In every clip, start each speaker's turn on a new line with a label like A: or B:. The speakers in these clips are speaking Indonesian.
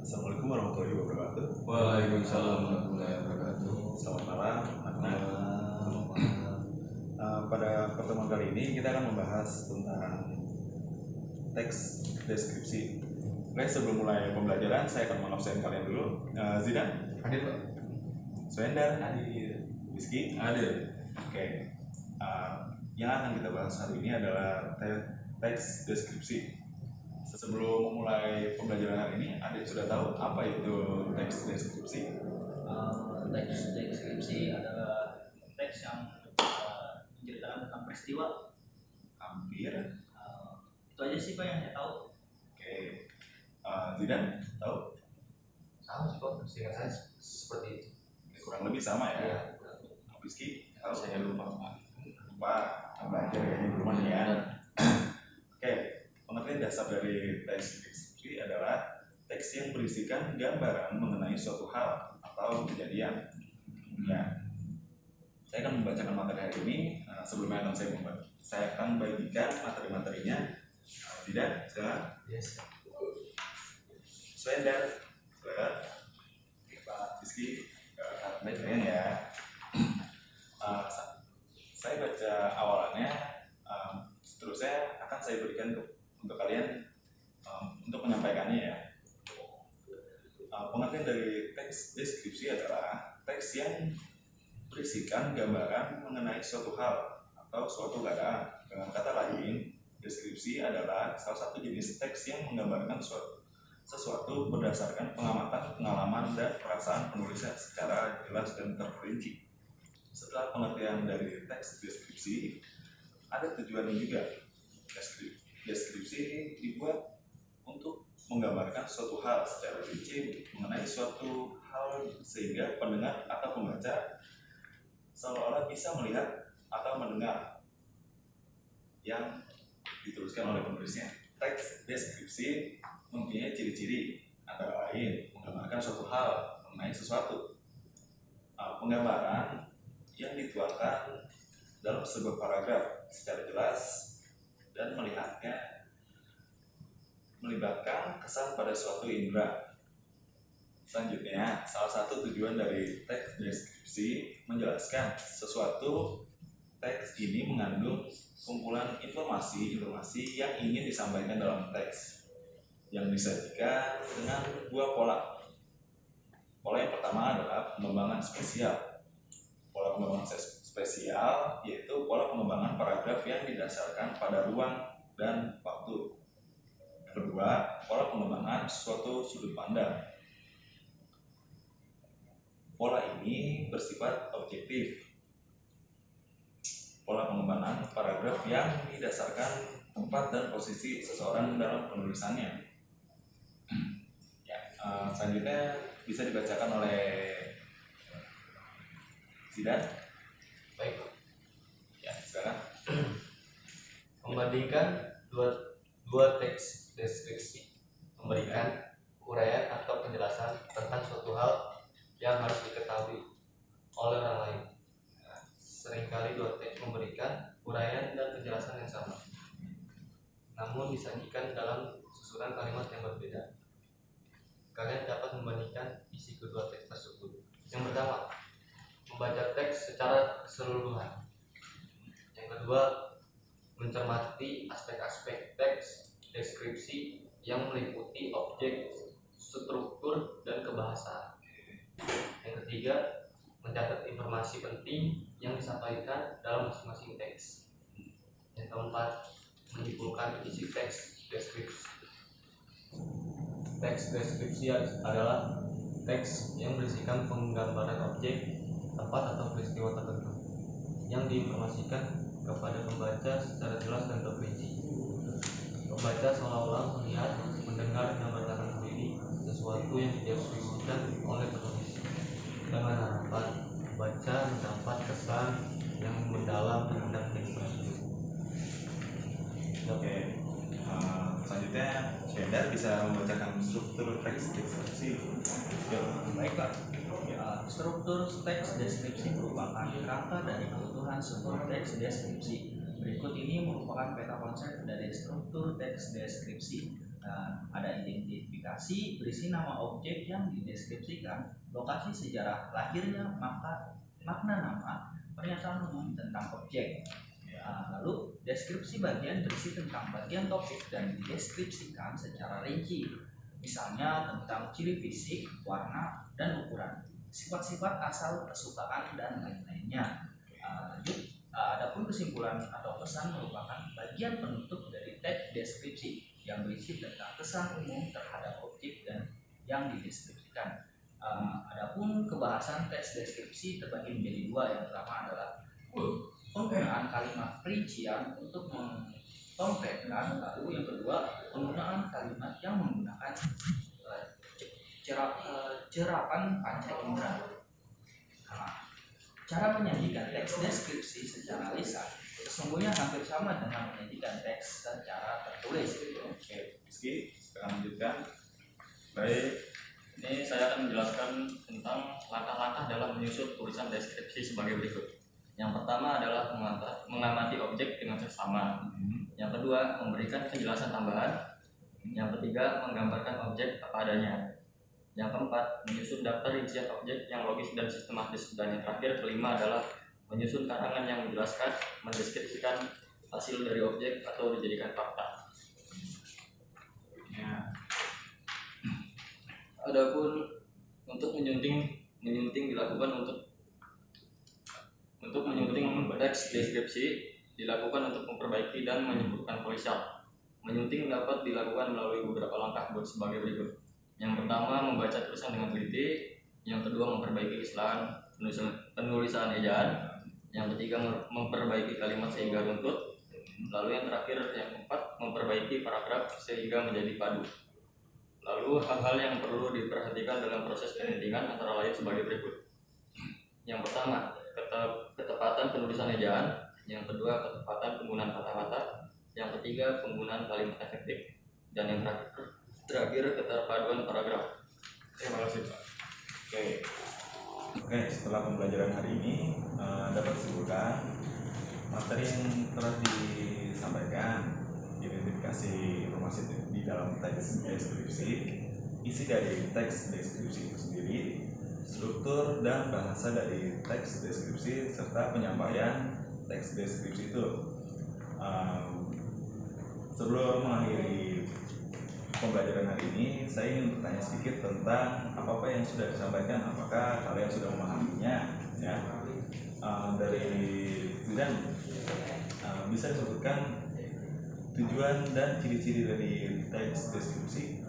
A: Assalamualaikum warahmatullahi wabarakatuh.
B: Waalaikumsalam warahmatullahi wabarakatuh.
A: Selamat malam. Pada pertemuan kali ini kita akan membahas tentang teks deskripsi. Oke, sebelum mulai pembelajaran saya akan mengabsen kalian dulu. Zidan,
B: Hadir Pak?
A: Swendar, hadir. Rizky,
B: Hadir.
A: Oke. Yang akan kita bahas hari ini adalah teks deskripsi. Sebelum memulai pembelajaran hari ini, Adik sudah tahu apa itu teks deskripsi?
C: Teks deskripsi adalah teks yang menceritakan tentang peristiwa.
A: Hampir.
C: Itu aja sih Pak yang saya tahu.
A: Oke. Zidan, tahu?
B: Sama sih Pak, seingat saya seperti itu.
A: Kurang lebih sama ya.
B: Iya.
A: Rizky, tahu? Saya lupa. Belajar kayaknya di rumah ya. Oke. Pengertian dasar dari teks deskripsi adalah teks yang berisikan gambaran mengenai suatu hal atau kejadian. Ya, saya akan membacakan materi hari ini. Sebelumnya saya akan bagikan materi-materinya. Tidak, silakan.
B: Yes.
A: Swendar, silakan. Pak Rizky, bacain ya. Saya baca awalannya. Seterusnya akan saya berikan untuk kalian untuk menyampaikannya ya. Pengertian dari teks deskripsi adalah teks yang berisikan gambaran mengenai suatu hal atau suatu keadaan. Dengan kata lain, deskripsi adalah salah satu jenis teks yang menggambarkan sesuatu berdasarkan pengamatan, pengalaman, dan perasaan penulisnya secara jelas dan terperinci. Setelah pengertian dari teks deskripsi, ada tujuannya juga. Deskripsi dibuat untuk menggambarkan suatu hal secara rinci mengenai suatu hal sehingga pendengar atau pembaca seolah-olah bisa melihat atau mendengar yang dituliskan oleh penulisnya. Teks deskripsi mempunyai ciri-ciri antara lain menggambarkan suatu hal mengenai sesuatu. Penggambaran yang dituangkan dalam sebuah paragraf secara jelas dan melibatkan kesan pada suatu indera. Selanjutnya, salah satu tujuan dari teks deskripsi menjelaskan sesuatu. Teks ini mengandung kumpulan informasi yang ingin disampaikan dalam teks yang disajikan dengan dua pola. Pola yang pertama adalah pengembangan spesial. Pola pengembangan spesial yaitu pola pengembangan paragraf yang didasarkan pada ruang dan waktu. Kedua, pola pengembangan suatu sudut pandang. Pola ini bersifat objektif. Pola pengembangan paragraf yang didasarkan tempat dan posisi seseorang dalam penulisannya. Ya, selanjutnya bisa dibacakan oleh Zidan.
B: Baik Pak.
A: Ya, sekarang
B: Membandingkan dua teks deskripsi memberikan uraian atau penjelasan tentang suatu hal yang harus diketahui oleh orang lain. Seringkali dua teks memberikan uraian dan penjelasan yang sama, namun disajikan dalam susunan kalimat yang berbeda. Kalian dapat membandingkan isi kedua teks tersebut. Yang pertama, membaca teks secara keseluruhan. Yang kedua, mencermati aspek-aspek teks deskripsi yang meliputi objek, struktur, dan kebahasaan. Yang ketiga, mencatat informasi penting yang disampaikan dalam masing-masing teks. Yang keempat, menyimpulkan isi teks deskripsi. Teks deskripsi adalah teks yang berisikan penggambaran objek, tempat atau peristiwa tertentu yang diinformasikan kepada pembaca secara jelas dan terperinci. Pembaca seolah-olah melihat, mendengar, dan merasakan sendiri sesuatu yang dideskripsikan oleh penulis, dengan harapan pembaca mendapat kesan yang mendalam terhadap teks tersebut.
A: Oke. Selanjutnya Swendar bisa membacakan struktur teks deskripsi.
C: Baik Pak. Struktur teks deskripsi merupakan kerangka dari keutuhan sebuah teks deskripsi. Berikut ini merupakan peta konsep dari struktur teks deskripsi. Nah, ada identifikasi berisi nama objek yang dideskripsikan, lokasi sejarah lahirnya, makna nama, pernyataan umum tentang objek. Lalu deskripsi bagian berisi tentang bagian topik dan dideskripsikan secara rinci, misalnya tentang ciri fisik, warna, dan ukuran, sifat-sifat asal kesukaan, dan lain-lainnya. Adapun kesimpulan atau pesan merupakan bagian penutup dari teks deskripsi yang berisi tentang kesan umum terhadap objek dan yang dideskripsikan. Adapun kebahasan teks deskripsi terbagi menjadi dua. Yang pertama adalah penggunaan kalimat perincian untuk mengkonkretkan, lalu yang kedua penggunaan kalimat yang menggunakan cerapan panca indera. Cara menyajikan teks deskripsi secara lisan sesungguhnya hampir sama dengan menyajikan teks secara tertulis.
A: Oke, Rizky, sekarang lanjutkan. Baik,
B: Ini saya akan menjelaskan tentang langkah-langkah dalam menyusun tulisan deskripsi sebagai berikut. Yang pertama adalah mengamati objek dengan seksama. Yang kedua, memberikan penjelasan tambahan. Yang ketiga, menggambarkan objek apa adanya. Yang keempat, menyusun daftar rincian objek yang logis dan sistematis. Dan yang terakhir, kelima adalah menyusun karangan yang menjelaskan, mendeskripsikan hasil dari objek atau dijadikan fakta.
A: ya.
B: Adapun untuk menyunting dilakukan untuk menyunting teks deskripsi dilakukan untuk memperbaiki dan menyempurnakan tulisan. Menyunting dapat dilakukan melalui beberapa langkah sebagai berikut. Yang pertama, membaca tulisan dengan teliti. Yang kedua, memperbaiki kesalahan penulisan ejaan. Yang ketiga, memperbaiki kalimat sehingga runtut. Lalu yang terakhir, yang keempat, memperbaiki paragraf sehingga menjadi padu. Lalu hal-hal yang perlu diperhatikan dalam proses penyuntingan antara lain sebagai berikut. Yang pertama, ketepatan penulisan ejaan. Yang kedua, ketepatan penggunaan kata-kata. Yang ketiga, penggunaan kalimat efektif. Dan yang terakhir keterpaduan paragraf.
A: Terima kasih, Pak. Oke, setelah pembelajaran hari ini dapat disimpulkan materi yang telah disampaikan, identifikasi informasi di dalam teks deskripsi, isi dari teks deskripsi itu sendiri, struktur dan bahasa dari teks deskripsi, serta penyampaian teks deskripsi itu. Sebelum mengakhiri pembelajaran hari ini, saya ingin bertanya sedikit tentang apa-apa yang sudah disampaikan. Apakah kalian sudah memahaminya? Ya, dari Zidan, bisa disebutkan tujuan dan ciri-ciri dari teks deskripsi?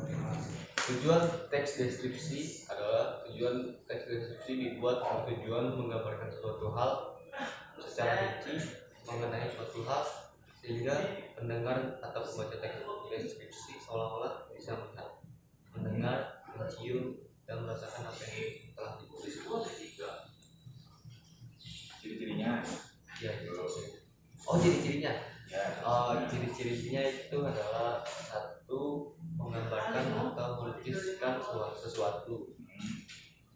B: Tujuan teks deskripsi adalah tujuan teks deskripsi dibuat dengan tujuan menggambarkan suatu hal secara rinci mengenai suatu hal sehingga pendengar atau pembaca teks deskripsi seolah-olah bisa melihat, mendengar, mencium, dan merasakan apa yang telah ditulis.
A: Ciri-cirinya?
B: Ya, ciri-cirinya.
A: Ya.
B: Ciri-cirinya itu adalah satu, menggambarkan atau melukiskan sesuatu.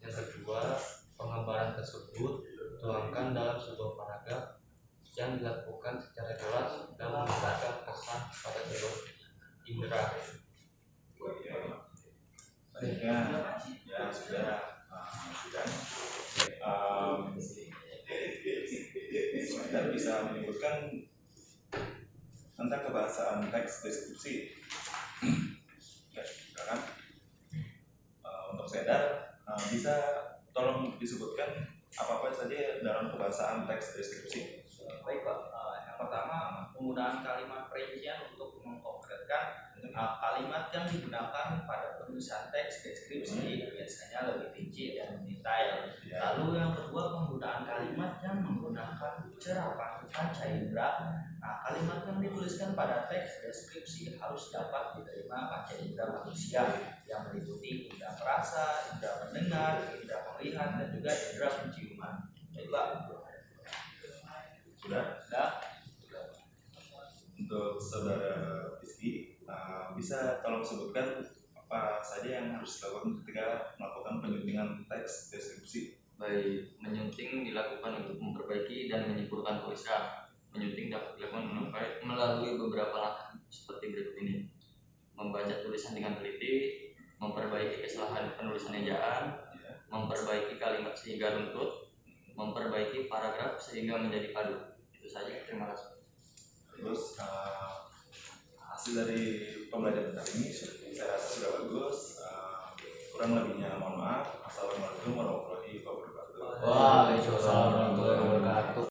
B: Yang kedua, penggambaran tersebut dituangkan dalam sebuah paragraf yang dilakukan secara jelas dan menggunakan kesan pada seluruh indera.
A: Ya sudah. Kita bisa menyebutkan tentang kebahasaan teks deskripsi. Ya, sekarang untuk Sedar, bisa tolong disebutkan apa-apa saja dalam kebahasaan teks deskripsi.
C: Baik Pak, yang pertama penggunaan kalimat perincian untuk mengkonkretkan kalimat yang digunakan pada penulisan teks deskripsi biasanya lebih rinci dan detail. Lalu yang kedua, penggunaan kalimat yang menggunakan cerapan panca indera. Kalimat yang dituliskan pada teks deskripsi harus dapat diterima panca indera manusia yang meliputi indera perasa, indera mendengar, indera melihat, dan juga indera penciuman. Baik Pak.
A: Sudah? Untuk saudara Rizky, bisa tolong sebutkan apa saja yang harus dilakukan ketika melakukan penyuntingan teks deskripsi?
B: Baik, menyunting dilakukan untuk memperbaiki dan menyempurnakan tulisan. Menyunting dapat dilakukan melalui beberapa langkah seperti berikut ini. membaca tulisan dengan teliti, memperbaiki kesalahan penulisan ejaan, memperbaiki kalimat sehingga runtut, memperbaiki paragraf sehingga menjadi padu. Itu saja, terima kasih.
A: Terus hasil dari pembelajaran kali ini saya rasa sudah bagus. Kurang lebihnya mohon maaf. Assalamualaikum warahmatullahi wabarakatuh.
B: Waalaikumsalam warahmatullahi wabarakatuh.